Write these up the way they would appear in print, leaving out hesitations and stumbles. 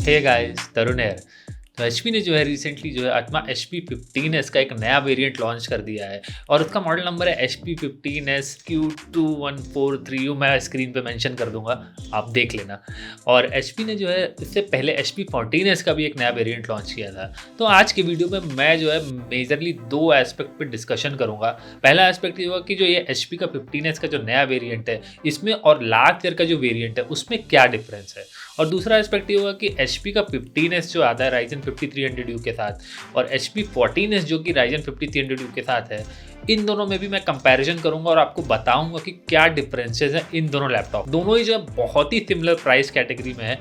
Hey guys, तरुण है। तो HP ने जो है रिसेंटली जो है अपना HP15S का एक नया वेरिएंट लॉन्च कर दिया है और उसका मॉडल नंबर है HP15SQ2143। मैं स्क्रीन पे मेंशन कर दूंगा, आप देख लेना। और एचपी ने जो है इससे पहले HP14S का भी एक नया वेरिएंट लॉन्च किया था। तो आज के वीडियो में मैं जो है मेजरली दो एस्पेक्ट पे डिस्कशन करूंगा। पहला एस्पेक्ट ये होगा कि जो ये HP का 15S का जो नया वेरिएंट है इसमें और लास्ट ईयर का जो वेरिएंट है उसमें क्या डिफरेंस है। और दूसरा एस्पेक्ट ये होगा कि HP का 15S जो आता है Ryzen 5300U के साथ और HP 14S जो कि Ryzen 5300U के साथ है, इन दोनों में भी मैं कंपैरिजन करूंगा और आपको बताऊंगा कि क्या डिफरेंसेस हैं इन दोनों लैपटॉप। दोनों ही जो है बहुत ही सिमिलर प्राइस कैटेगरी में है।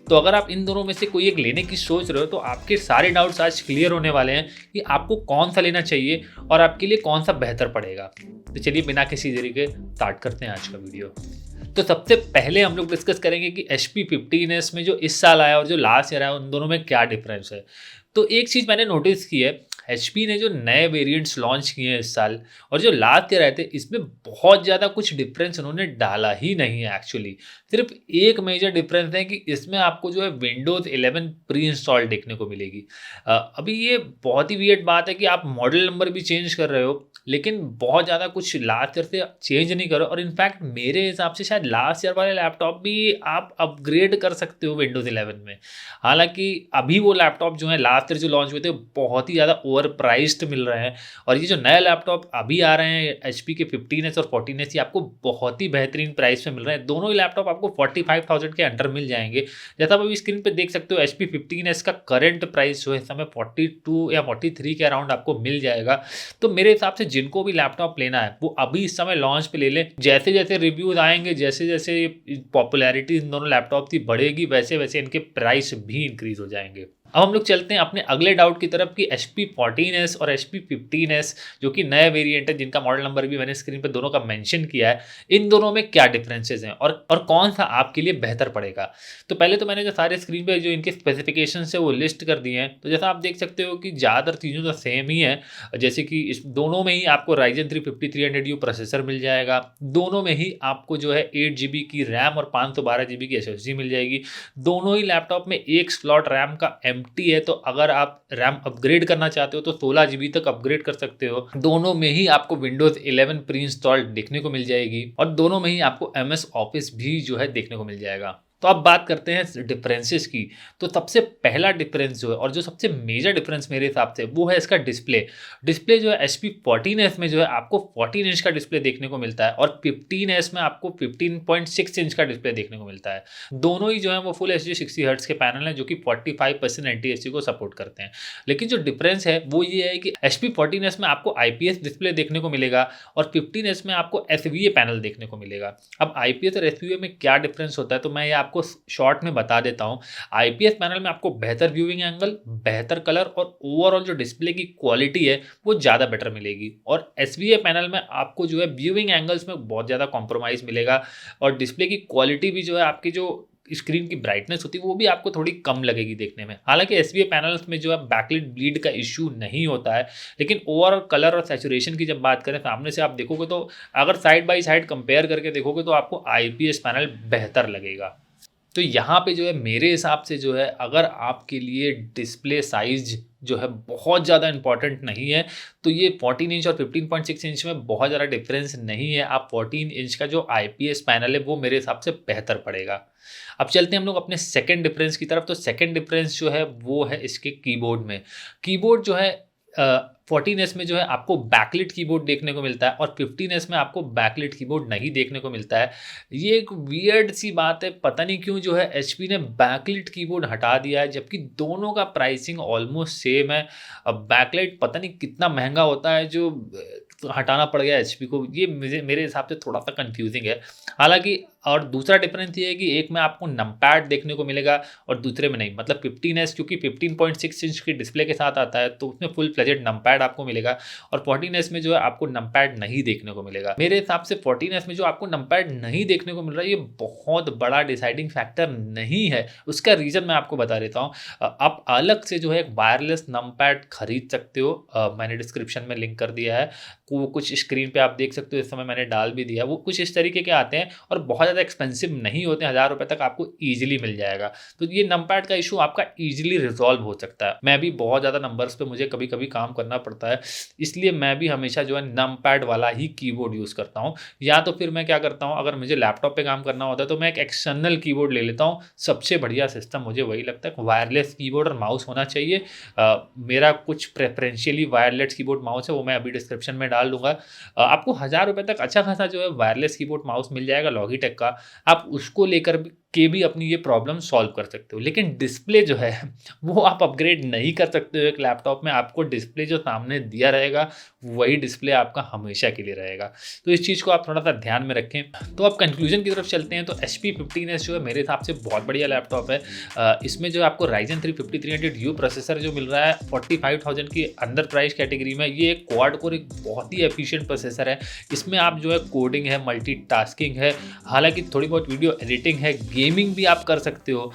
तो अगर आप इन दोनों में से कोई एक लेने की सोच रहे हो तो आपके सारे डाउट्स आज क्लियर होने वाले हैं कि आपको कौन सा लेना चाहिए और आपके लिए कौन सा बेहतर पड़ेगा। तो चलिए बिना किसी देरी के स्टार्ट करते हैं आज का वीडियो। तो सबसे पहले हम लोग डिस्कस करेंगे कि HP15S में जो इस साल आया और जो लास्ट ईयर आया उन दोनों में क्या डिफरेंस है। तो एक चीज़ मैंने नोटिस की है, HP ने जो नए वेरिएंट्स लॉन्च किए हैं इस साल और जो लास्ट ईयर आए थे इसमें बहुत ज़्यादा कुछ डिफरेंस उन्होंने डाला ही नहीं है। एक्चुअली सिर्फ एक मेजर डिफरेंस है कि इसमें आपको जो है Windows 11 प्री इंस्टॉल देखने को मिलेगी। अभी ये बहुत ही वियर्ड बात है कि आप मॉडल नंबर भी चेंज कर रहे हो लेकिन बहुत ज़्यादा कुछ लास्ट ईयर से चेंज नहीं करो। और इनफैक्ट मेरे हिसाब से शायद लास्ट ईयर वाले लैपटॉप भी आप अपग्रेड कर सकते हो Windows 11 में। हालांकि अभी वो लैपटॉप जो है लास्ट ईयर जो लॉन्च हुए थे बहुत ही ज़्यादा ओवर प्राइस्ड मिल रहे हैं और ये जो नए लैपटॉप अभी आ रहे हैं HP के 15S और 14S ये आपको बहुत ही बेहतरीन प्राइस में मिल रहे हैं। दोनों ही लैपटॉप आपको 45,000 के अंडर मिल जाएंगे। जैसा आप अभी स्क्रीन पे देख सकते हो HP 15S का करंट प्राइस जो है इस समय 42 या 43 के अराउंड आपको मिल जाएगा। तो मेरे हिसाब से जिनको भी लैपटॉप लेना है वो अभी इस समय लॉन्च पे ले ले। जैसे जैसे रिव्यूज आएंगे, जैसे जैसे पॉपुलैरिटी इन दोनों लैपटॉप की बढ़ेगी वैसे वैसे इनके प्राइस भी इंक्रीज हो जाएंगे। अब हम लोग चलते हैं अपने अगले डाउट की तरफ कि HP14S और HP15S जो कि नए वेरिएंट है जिनका मॉडल नंबर भी मैंने स्क्रीन पर दोनों का मेंशन किया है, इन दोनों में क्या डिफरेंसेस हैं और कौन सा आपके लिए बेहतर पड़ेगा। तो पहले तो मैंने जो सारे स्क्रीन पे जो इनके स्पेसिफिकेशंस है वो लिस्ट कर दिए हैं। तो जैसा आप देख सकते हो कि ज़्यादातर चीज़ों तो सेम ही है। जैसे कि इस दोनों में ही आपको Ryzen 3 5300U प्रोसेसर मिल जाएगा। दोनों में ही आपको जो है 8GB की रैम और 512GB की SSD मिल जाएगी। दोनों ही लैपटॉप में एक स्लॉट रैम का एम्प्टी है, तो अगर आप रैम अपग्रेड करना चाहते हो तो 16GB तक अपग्रेड कर सकते हो। दोनों में ही आपको Windows 11 प्री इंस्टॉल्ड देखने को मिल जाएगी और दोनों में ही आपको MS ऑफिस भी जो है देखने को मिल जाएगा। तो अब बात करते हैं डिफरेंसेस की। तो सबसे पहला डिफरेंस जो है और जो सबसे मेजर डिफरेंस मेरे हिसाब से वो है इसका डिस्प्ले जो है HP14S में जो है आपको 14 इंच का डिस्प्ले देखने को मिलता है और 15S में आपको 15.6 इंच का डिस्प्ले देखने को मिलता है। दोनों ही जो है वो फुल HD 60 Hz के पैनल हैं जो कि 45% NTSC को सपोर्ट करते हैं। लेकिन जो डिफरेंस है वो ये है कि HP14S में आपको IPS डिस्प्ले देखने को मिलेगा और 15S में आपको SVA पैनल देखने को मिलेगा। अब IPS और SVA में क्या डिफरेंस होता है तो मैं ये आपको शॉर्ट में बता देता हूं। आईपीएस पैनल में आपको बेहतर व्यूइंग एंगल, बेहतर कलर और ओवरऑल जो डिस्प्ले की क्वालिटी है वो ज़्यादा बेटर मिलेगी। और एसवीए पैनल में आपको जो है व्यूइंग एंगल्स में बहुत ज़्यादा कॉम्प्रोमाइज़ मिलेगा और डिस्प्ले की क्वालिटी भी जो है आपकी जो स्क्रीन की ब्राइटनेस होती है वो भी आपको थोड़ी कम लगेगी देखने में। हालांकि एसवीए पैनल्स में जो है बैकलिट ब्लीड का इश्यू नहीं होता है, लेकिन ओवरऑल कलर और सैचुरेशन की जब बात करें सामने से आप देखोगे तो अगर साइड बाय साइड कंपेयर करके देखोगे तो आपको आईपीएस पैनल बेहतर लगेगा। तो यहाँ पे जो है मेरे हिसाब से जो है अगर आपके लिए डिस्प्ले साइज जो है बहुत ज़्यादा इंपॉर्टेंट नहीं है तो ये 14 इंच और 15.6 इंच में बहुत ज़्यादा डिफरेंस नहीं है। आप 14 इंच का जो आईपीएस पैनल है वो मेरे हिसाब से बेहतर पड़ेगा। अब चलते हैं हम लोग अपने सेकंड डिफरेंस की तरफ। तो सेकंड डिफरेंस जो है वो है इसके कीबोर्ड में। कीबोर्ड जो है 14S में जो है आपको बैकलिट कीबोर्ड देखने को मिलता है और 15S में आपको बैकलिट कीबोर्ड नहीं देखने को मिलता है। ये एक वियर्ड सी बात है, पता नहीं क्यों जो है HP ने बैकलिट कीबोर्ड हटा दिया है जबकि दोनों का प्राइसिंग ऑलमोस्ट सेम है। अब बैकलाइट पता नहीं कितना महंगा होता है जो हटाना पड़ गया HP को, ये मेरे हिसाब से थोड़ा सा कंफ्यूजिंग है। हालांकि और दूसरा डिफरेंस ये है कि एक में आपको नमपैड देखने को मिलेगा और दूसरे में नहीं। मतलब 15S क्योंकि 15.6 इंच की डिस्प्ले के साथ आता है तो उसमें फुल फ्लेजेड नमपैड आपको मिलेगा और 14S में जो है आपको नमपैड नहीं देखने को मिलेगा। मेरे हिसाब से 14S में जो आपको नमपैड नहीं देखने को मिल रहा है ये बहुत बड़ा डिसाइडिंग फैक्टर नहीं है। उसका रीज़न मैं आपको बता देता हूँ। आप अलग से जो है एक वायरलेस नमपैड खरीद सकते हो, मैंने डिस्क्रिप्शन में लिंक कर दिया है। वो कुछ स्क्रीन पे आप देख सकते हो, इस समय मैंने डाल भी दिया, वो कुछ इस तरीके के आते हैं और बहुत ज़्यादा एक्सपेंसिव नहीं होते, 1000 रुपये तक आपको ईजिली मिल जाएगा। तो ये नमपैड का इशू आपका ईजिली रिजॉल्व हो सकता है। मैं भी बहुत ज़्यादा नंबर्स पे मुझे कभी कभी काम करना पड़ता है, इसलिए मैं भी हमेशा जो है नमपैड वाला ही कीबोर्ड यूज़ करता हूँ। या तो फिर मैं क्या करता हूँ, अगर मुझे लैपटॉप पे काम करना होता है तो मैं एक एक्सटर्नल कीबोर्ड ले लेता हूँ। सबसे बढ़िया सिस्टम मुझे वही लगता है, वायरलेस कीबोर्ड और माउस होना चाहिए। मेरा कुछ प्रेफरेंशियली वायरलेस कीबोर्ड माउस है, वो मैं अभी डिस्क्रिप्शन में डाल दूंगा। आपको 1000 रुपये तक अच्छा खासा जो है वायरलेस कीबोर्ड माउस मिल जाएगा लॉगिटेक का। आप उसको लेकर के भी अपनी ये प्रॉब्लम सॉल्व कर सकते हो। लेकिन डिस्प्ले जो है वो आप अपग्रेड नहीं कर सकते हो एक लैपटॉप में। आपको डिस्प्ले जो सामने दिया रहेगा वही डिस्प्ले आपका हमेशा के लिए रहेगा। तो इस चीज़ को आप थोड़ा सा ध्यान में रखें। तो अब कंक्लूजन की तरफ चलते हैं। तो HP 15S जो है मेरे हिसाब से बहुत बढ़िया लैपटॉप है। इसमें जो आपको Ryzen 3 5300U प्रोसेसर जो मिल रहा है 45,000 की अंदर प्राइस कैटेगरी में, ये एक क्वाड कोर एक बहुत ही एफिशिएंट प्रोसेसर है। इसमें आप जो है कोडिंग है, मल्टीटास्किंग है, हालांकि थोड़ी बहुत वीडियो एडिटिंग है, गेमिंग भी आप कर सकते हो।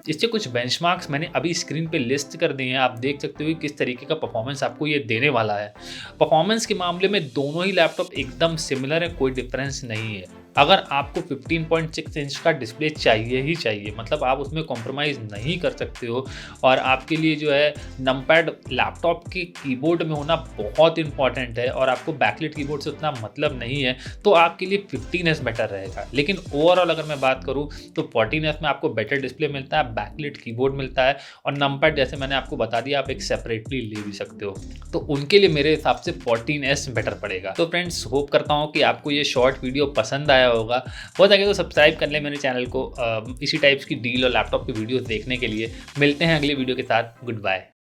इससे कुछ बेंचमार्क्स मैंने अभी स्क्रीन पे लिस्ट कर दिए हैं, आप देख सकते हो कि किस तरीके का परफॉर्मेंस आपको ये देने वाला है। परफॉर्मेंस के मामले में दोनों ही लैपटॉप एकदम सिमिलर है, कोई डिफरेंस नहीं है। अगर आपको 15.6 इंच का डिस्प्ले चाहिए ही चाहिए, मतलब आप उसमें कॉम्प्रोमाइज़ नहीं कर सकते हो, और आपके लिए जो है नमपैड लैपटॉप के कीबोर्ड में होना बहुत इंपॉर्टेंट है, और आपको बैकलिट कीबोर्ड से उतना मतलब नहीं है, तो आपके लिए 15S बेटर रहेगा। लेकिन ओवरऑल अगर मैं बात करूँ तो 14S में आपको बेटर डिस्प्ले मिलता है, बैकलिट कीबोर्ड मिलता है, और नमपैड जैसे मैंने आपको बता दिया आप एक सेपरेटली ले भी सकते हो। तो उनके लिए मेरे हिसाब से 14S बेटर पड़ेगा। तो फ्रेंड्स, होप करता हूँ कि आपको ये शॉर्ट वीडियो पसंद आया होगा। हो सके तो सब्सक्राइब कर लें मेरे चैनल को इसी टाइप्स की डील और लैपटॉप की वीडियोस देखने के लिए। मिलते हैं अगली वीडियो के साथ। Good bye.